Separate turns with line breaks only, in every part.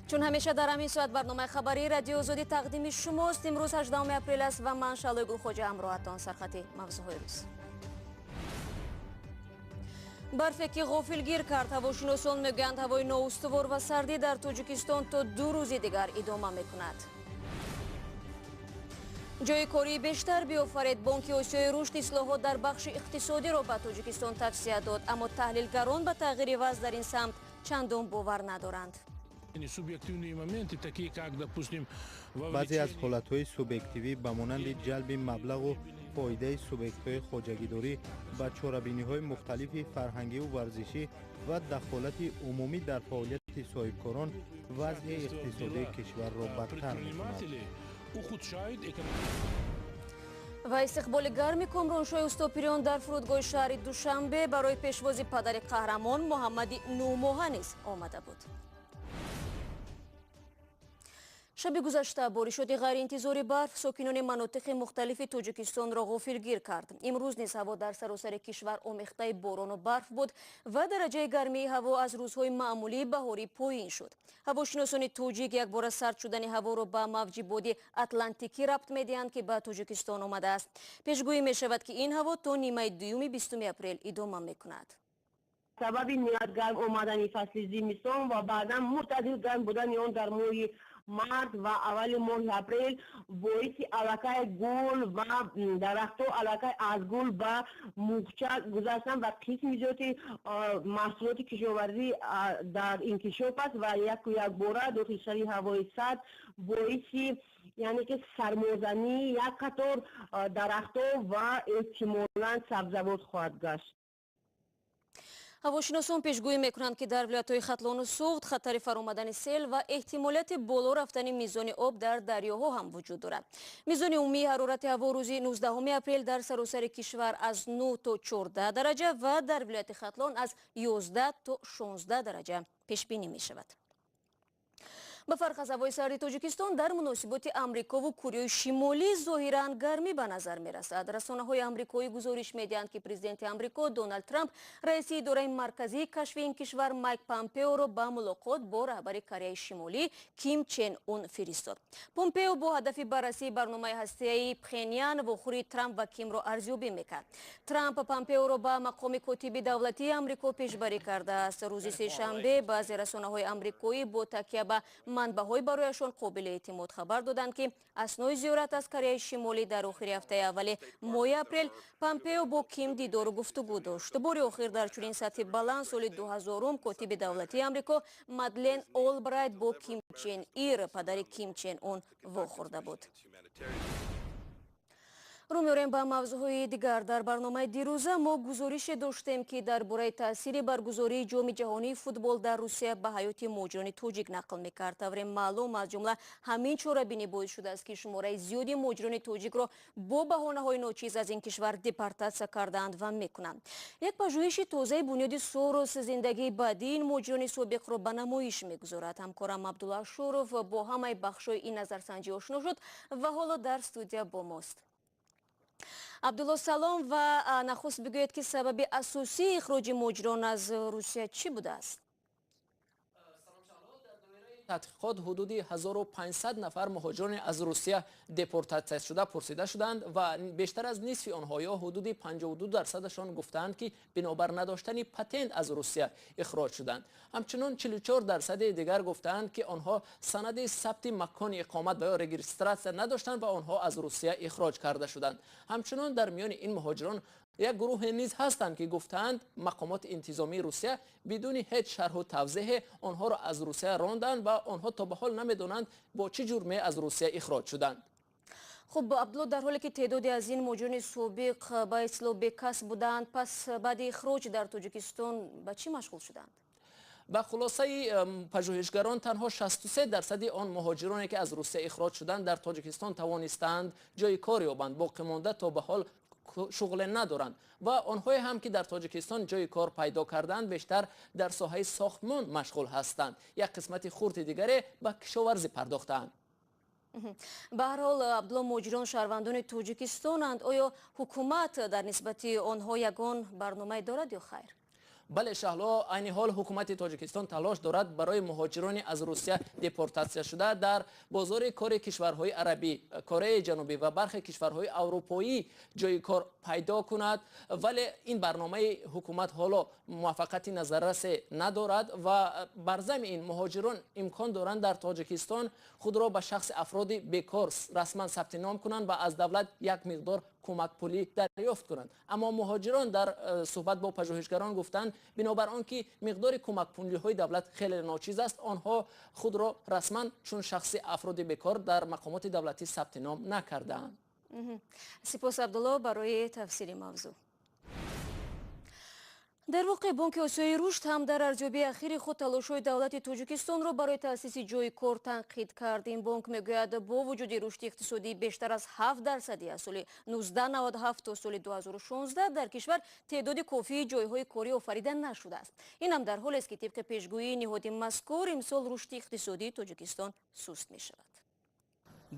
چون همیشه در همین ساعت برنامه خبری رادیو آزادی تقدیم شماست. امروز 18 اپریل است و من شالوی گلخوجه همراهتان. سرخط موضوعهای روز: برفی که غافلگیر کرد. هواشناسان میگویند هوای نااستوار و سردی در تاجیکستان تا 2 روز دیگر ادامه میکند. جای کاری بیشتر بیافرید. بانک آسیای رشد اصلاحات در بخش اقتصادی را به تاجیکستان توصیه داد، اما تحلیلگران به تغییر وضع در این سمت چندان باور ندارند.
بعضی از حالتهای سوبیکتیوی به مانند جلب مبلغ و فایده سوبیکت‌های خواجگیداری به چاره‌بینی‌های مختلف فرهنگی و ورزشی و دخالت عمومی در فعالیت صاحبکاران وضع اقتصادی کشور را بدتر می‌کند.
و استقبال گرم کامرانشاه استاپیریان در فرودگاه شهر دوشنبه برای پیشوازی پدر قهرمان محمد نوماهه نیز آمده بود. شب گذشته بارشات غیرانتظاری برف ساکنان مناطق مختلف تاجیکستان را غافلگیر کرد. امروز نیز هوا در سراسر کشور آمیخته باران و برف بود و درجه گرمی هوا از روزهای معمولی بهاری پایین شد. هواشناسان تاجیک یک بار سرد شدن هوا را به موج بادی اتلانتیکی ربط می‌دهند که به تاجیکستان آمده است. پیشگویی می‌شود که این هوا تا نیمه دوم 20 اپریل ادامه می‌کند.
سبب نیاد گرم آمدن فصل زمستان و بعدا معتدل گرم بودن آن در ماه مارس و اول ماه اپریل باعث علاقه گل و درخت‌ها علاقه از گل به مورچه گذاشتن و قسم زیادی محصولات کشاورزی در انکشاف است و یک باره داخل شهری هوای سرد باعث یعنی که سرمازنی یک قطار درخت‌ها و احتمالاً سبزوات خواهد گشت.
هواشناسان پیشگویی میکنند که در ولایت‌های ختلان و سوخت خطر فرآمدن سیل و احتمالیت بالا رفتن میزان آب در دریاها هم وجود دارد. میزان عمومی حرارت هوا روزی 19 اپریل در سراسر کشور از 9 تا 14 درجه و در ولایت ختلان از 11 تا 16 درجه پیش بینی می شود. به فرق از هوای سرد تاجیکستان در مناسبات امریکا و کره شمالی ظاهراً گرمی به نظر می رسد. رسانه‌های آمریکایی گزارش می‌دهند که پرزیدنت آمریکا دونالد ترامپ رئیس اداره مرکزی کشف این کشور مایک پامپئو را به ملاقات با رهبر کره شمالی کیم چن اون فرستاد. پامپئو با هدف بررسی برنامه هسته‌ای پخنیان و خوری ترامپ و کیم را ارزیابی می‌کرد. ترامپ پامپئو را به مقام کاتب دولتی آمریکا پیشبری کرده است. روز سه‌شنبه بعضی رسانه‌های آمریکایی با تکیه به منبع‌های برایشان قابل اعتماد خبر دادند که اثنای زیارت از کره شمالی در آخر هفته اول ماه اپریل پامپئو با کیم دیدار و گفتگو داشت. بار آخر در چنین سطح بلند سال 2000 کاتب دولتی آمریکا مادلین اولبرایت با کیم چن ایر پدر کیم چن اون واخورده بود. رو می‌ریم به موضوعهای دیگر. در برنامه دیروزه ما گزارش داشتیم که درباره تاثیر برگزاری جام جهانی فوتبال در روسیه به حیات مهاجران تاجیک نقل می‌کرد. طور معلوم از جمله همین چاره‌بینی باعث شده است که شماره زیادی مهاجران تاجیک را با بهانه‌های ناچیز از این کشور دپورتاسیون کردند و می‌کنند. یک پژوهش تازه بنیاد سوروس زندگی بعدی این مهاجران سابق را به نمایش می‌گذارد. همکارم عبدالله شوروف با همه بخش‌های این نظرسنجی آشنا شد و حالا در استودیو با ماست. عبدالله سلام و نخست بگوید که سبب اساسی اخراج مهاجران از روسیه چی بوده است؟
تحقیقات حدودی 1500 نفر مهاجران از روسیه دپورتاسیون شده پرسیده شدند و بیشتر از نصف آنها یا حدودی 52% گفتند که بنابر نداشتن پتنت از روسیه اخراج شدند. همچنین 44% دیگر گفتند که آنها سند ثبت مکان اقامت یا رجیستراسیون نداشتند و آنها از روسیه اخراج کرده شدند. همچنین در میان این مهاجران یک گروه نیز هستند که گفتند مقامات انتظامی روسیه بدون هیچ شرح و توضیح آنها را از روسیه راندند و آنها تا به حال نمیدانند با چه جرمی از روسیه اخراج شدند.
خب عبدالله، در حالی که تعدادی از این مهاجران سابق به اصطلاح بی‌کس بودند، پس بعد اخراج در تاجیکستان به چی مشغول شدند؟
به خلاصه پژوهشگران تنها 63% آن مهاجرانی که از روسیه اخراج شدند در تاجیکستان توانستند جای کار یابند. باقی مانده تا به حال شغل ندارند و آنهایی هم که در تاجیکستان جای کار پیدا کردند بیشتر در ساحه ساختمان مشغول هستند. یک قسمت خرد دیگری به کشاورزی پرداختند.
به هر حال عبدالله، مهاجران شهروندان تاجیکستانند. آیا حکومت در نسبت آنها یگان برنامه دارد یا خیر؟
بله شهلا، عین حال حکومت تاجیکستان تلاش دارد برای مهاجران از روسیه دپورتاسیون شده در بازار کار کشورهای عربی، کره جنوبی و برخی کشورهای اروپایی جای کار پیدا کند، ولی این برنامه حکومت حالا موفقیت نظررس ندارد و بر ضمن این مهاجران امکان دارند در تاجیکستان خود را به شخص افراد بیکار رسما ثبت نام کنند و از دولت یک مقدار کمک پولی دریافت کنند. اما مهاجران در صحبت با پژوهشگران گفتند بنابر آنکه مقدار کمک پولی های دولت خیلی ناچیز است، آنها خود را رسما چون شخص افراد بیکار در مقامات دولتی ثبت نام نکردند.
سپاس عبدالله برای تفسیر موضوع. در واقع بانک آسیای رشد هم در ارزیابی اخیر خود تلاش‌های دولت تاجیکستان را برای تأسیس جای کار تنقید کرد. این بانک میگوید با وجود رشد اقتصادی بیشتر از 7% از سال 1997 تا سال 2016 در کشور تعداد کافی جایهای کاری آفریده نشده است. این هم در حالی است که طبق پیشگویی نهاد مذکور امسال رشد اقتصادی تاجیکستان سست می شود.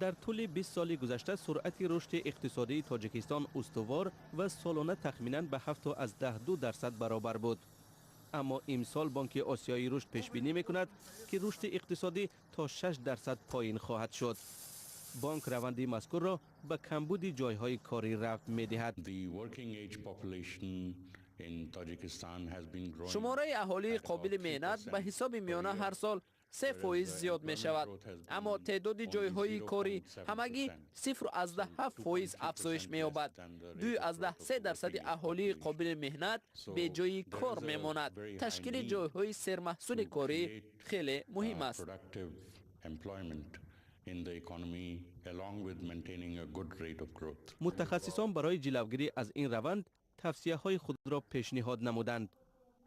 در طول 20 سال گذشته سرعت رشد اقتصادی تاجیکستان استوار و سالانه تخمیناً به 7.12% برابر بود. اما امسال بانک آسیایی رشد پیش بینی می‌کند که رشد اقتصادی تا 6% پایین خواهد شد. بانک روند مذکور را به کمبود جایهای کاری ربط می‌دهد.
شماره اهالی قابل مهنت به حساب میانه هر سال 3% زیاد می شود، اما تعداد جایهای کاری همگی 0.7% افزایش می یابد. 2.3% اهالی قابل مهنت به جای کار می ماند. تشکیل جایهای سرمحصول کاری خیلی مهم است.
متخصصان برای جلوگیری از این روند توصیه‌های خود را پیشنهاد نمودند.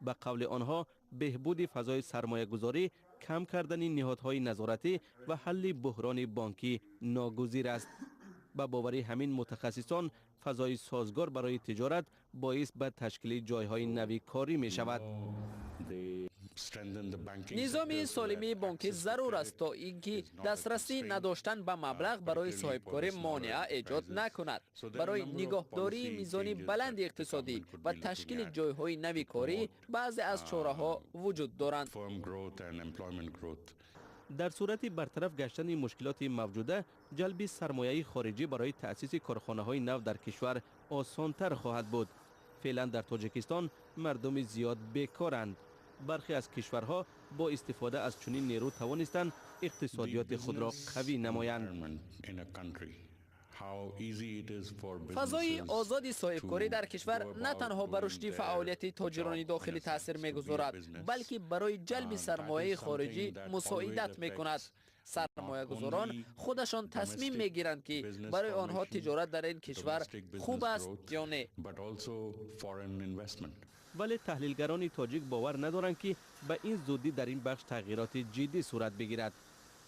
به قول آنها بهبود فضای سرمایه گذاری، کم کردن نهادهای نظارتی و حل بحران بانکی ناگزیر است. به باور همین متخصصان فضای سازگار برای تجارت باعث به تشکیل جایهای نوی کاری می شود.
نظام سالمی بانکی ضرور است تا اینکه دسترسی نداشتن به مبلغ برای صاحبکاری مانع ایجاد نکند. برای نگهداری میزان بلند اقتصادی و تشکیل جایهای نوی کاری بعضی از چاره‌ها وجود دارند.
در صورت برطرف گشتن مشکلات موجوده، جلب سرمایه خارجی برای تأسیس کارخانه‌های نو در کشور آسان‌تر خواهد بود. فعلا در تاجیکستان مردم زیاد بیکارند. برخی از کشورها با استفاده از چنین نیرو توانستند اقتصادیات خود را قوی نمایند.
فضای آزاد صاحبکاری در کشور نه تنها بر رشد فعالیت تاجران داخلی تاثیر می‌گذارد، بلکه برای جلب سرمایه خارجی مساعدت می‌کند. سرمایه گذاران خودشان تصمیم می‌گیرند که برای آنها تجارت در این کشور خوب است یا نه.
ولی تحلیلگران تاجیک باور ندارند که به این زودی در این بخش تغییرات جدی صورت بگیرد.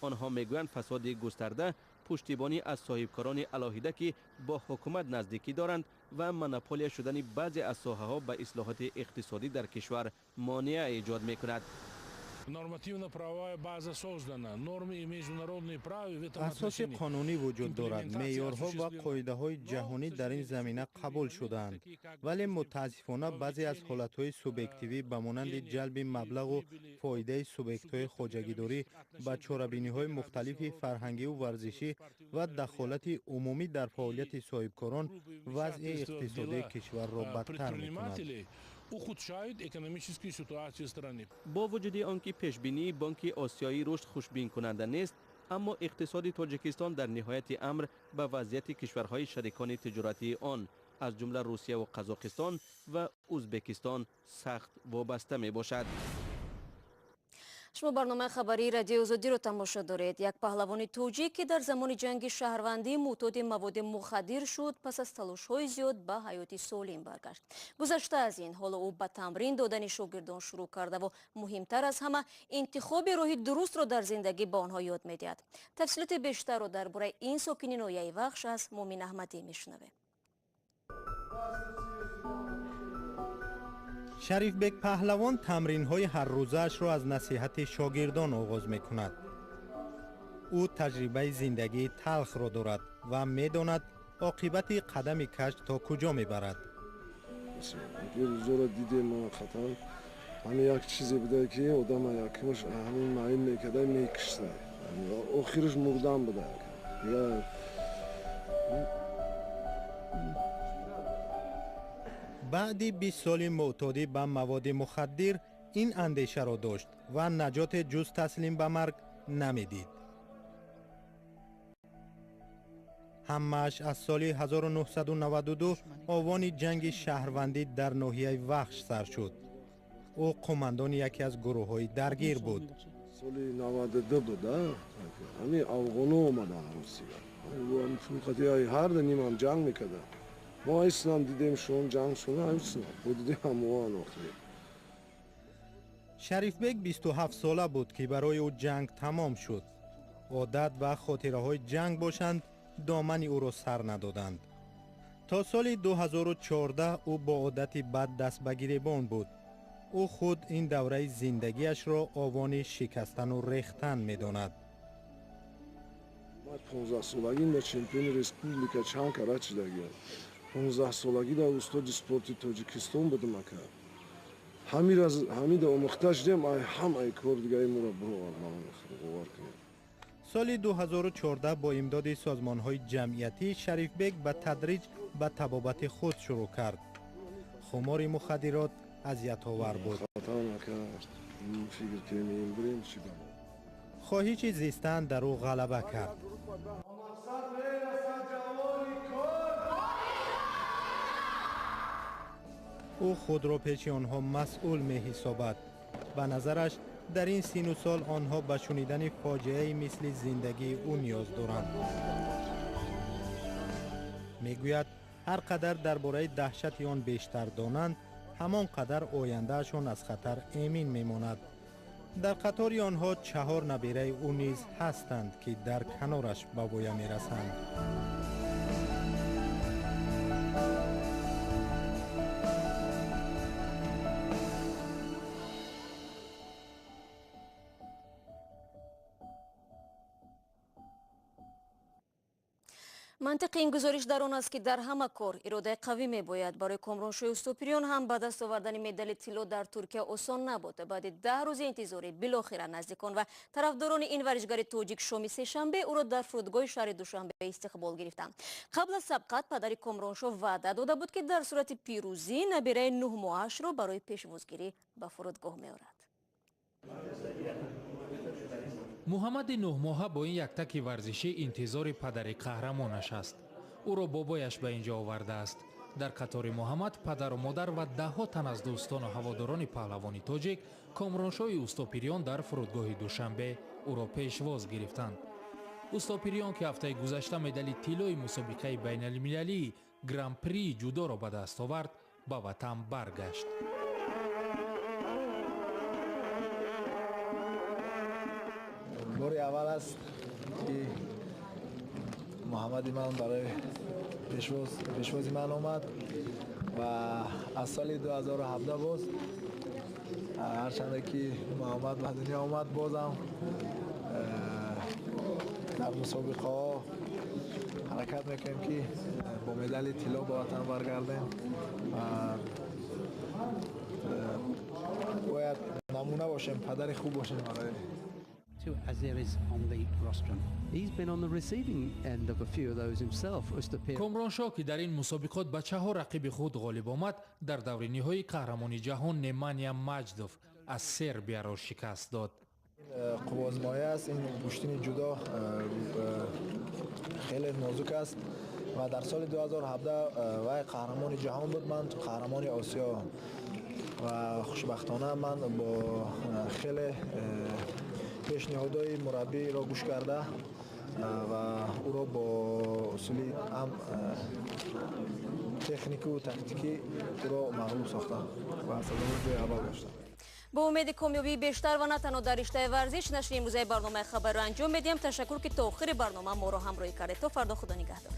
آنها میگویند فساد گسترده، پشتیبانی از صاحبکاران علاهیده که با حکومت نزدیکی دارند و مونوپولیا شدن بعضی از ساحه‌ها به اصلاحات اقتصادی در کشور مانع ایجاد می‌کند.
اساس قانونی وجود دارد. معیارها و قاعده‌های جهانی در این زمینه قبول شده‌اند، ولی متاسفانه بعضی از حالت‌های سوبیکتیوی به مانند جلب مبلغ و فایده سوبیکت‌های خواجگی‌داری به چاره‌بینی‌های مختلف فرهنگی و ورزشی و دخالت عمومی در فعالیت صاحبکاران وضع اقتصادی کشور را بدتر می‌کند.
با وجود آنکه پیشبینی بانک آسیایی رشد خوشبین کننده نیست، اما اقتصاد تاجیکستان در نهایت امر به وضعیت کشورهای شریکان تجارتی آن از جمله روسیه و قزاقستان و ازبکستان سخت وابسته می باشد.
شما برنامه خبری رادیو آزادی رو تماشا دارید. یک پهلوان توجیک که در زمان جنگ شهروندی معتاد مواد مخدر شد، پس از تلاش‌های زیاد به حیات سالم برگشت. گذشته از این، حالا او به تمرین دادن شاگردان شروع کرده و مهمتر از همه انتخاب راه درست را در زندگی به آنها یاد می‌دهد. تفصیلات بیشتر را درباره این ساکن ناحیه وخش از مومن احمدی میشنویم.
شریف بک پهلوان تمرین‌های هر روزش را از نصیحت شاگردان آغاز می‌کند. او تجربه زندگی تلخ را دارد و می‌داند عاقبت قدم کشت تا کجا می‌برد.
روزا دیدیم خطر همین یک چیزی بوده که آدم یکمش همین معین میکرده میکشته آخرش مردن بوده یا
بعد 20 سال معتادی به مواد مخدر این اندیشه را داشت و نجات جز تسلیم به مرگ نمیدید. همه‌اش از سال 1992 آوان جنگ شهروندی در ناحیه وخش سر شد. او قماندان یکی از گروه‌های درگیر بود.
سال 92 بوده همین افغان‌ها اومدن روسیه و فوقتی هر دنیم هم جنگ میکردن ما اسلام دیدیم شون جنگ شونه همسن بودیم هموان آخری.
شریف بیگ 27 ساله بود که برای او جنگ تمام شد. عادت و خاطره های جنگ باشند دامن او را سر ندادند. تا سال 2014 او با عادت بد دست به گریبان بود. او خود این دوره زندگیش را آوان شکستن و ریختن می داند.
من 15 سالگی در چمپیون ریسپوبلیکا چند کرد شدگی 15 سالگی در استاد سپورتی تاجیکستان بودم که همین در آموخته شدیم همه کار دیگه ما را باور کنیم.
سال 2014 با امداد سازمان‌های جمعیتی شریف بیگ به تدریج به طبابت خود شروع کرد. خمار مخدرات اذیت‌آور بود. خواهش زیستن در او غلبه کرد. او خود را پیش آنها مسئول می حسابد. به نظرش در این سین و سال آنها به شنیدن فاجعه مثل زندگی او نیاز دارند. میگوید هر قدر درباره دهشت آن بیشتر دانند همان قدر آیندهشان از خطر امین میماند. در قطار آنها 4 نبیره او نیز هستند که در کنارش به وی میرسند.
منطق این گزارش در آن است که در همه کار اراده قوی میباید. برای کامرانشوی استوپیریون هم به دست آوردن مدال طلا در ترکیه آسان نبود. بعد 10 روز انتظاری بالاخره نزدیکان و طرفداران این ورزشکار تاجیک شام سه‌شنبه او را در فرودگاه شهر دوشنبه استقبال گرفتند. قبل از سبقت پدر کامرانشو وعده داده بود که در صورت پیروزی نبیره 9 ماهش را برای پیشوازگیری به فرودگاه میآورد.
محمد 9 ماهه با این یک تک ورزشی انتظار پدر قهرمانش است. او را بابایش به اینجا آورده است. در قطار محمد پدر و مادر و 10 تن از دوستان و هواداران پهلوانی تاجیک کامرانشوی اوستاپیریان در فرودگاه دوشنبه او را پیشواز گرفتند. اوستاپیریان که هفته گذشته مدال طلای مسابقه بین المللی گران پری جودو را به دست آورد به وطن برگشت.
بار اول است که محمد من برای پیشوازی من آمد و از سال 2017 باز هرچند که محمد به دنیا آمد بازم در مسابقه ها حرکت میکنیم که با مدال طلا به وطن برگردیم و باید نمونه باشیم، پدر خوب باشیم برای
as there is on the rostrum. He's been on the receiving end of a few of those himself.
کامرانشو که در این مسابقات به 4 رقیب خود غالب آمد در دور نهایی قهرمانی جهان نمانیا مجدوف از سربیا را شکست داد.
قوازمایه است. این گوشتین جدا خیلی نازک است و در سال 2017 وی قهرمان جهان بود، من قهرمان آسیا و خوشبختانه من با خیلی پیشنهادهای مربی را گوش کرده و او را با اصولی هم تکنیکی و تاکتیکی او را مغلوب ساختن و صدامت جای اول داشتن.
با امید کامیابی بیشتر و نه تنها در رشته ورزش نشر امروزه برنامه خبر را انجام میدیم. تشکر که تا آخر برنامه ما را همراهی کردید. تا فردا خدا نگهدار.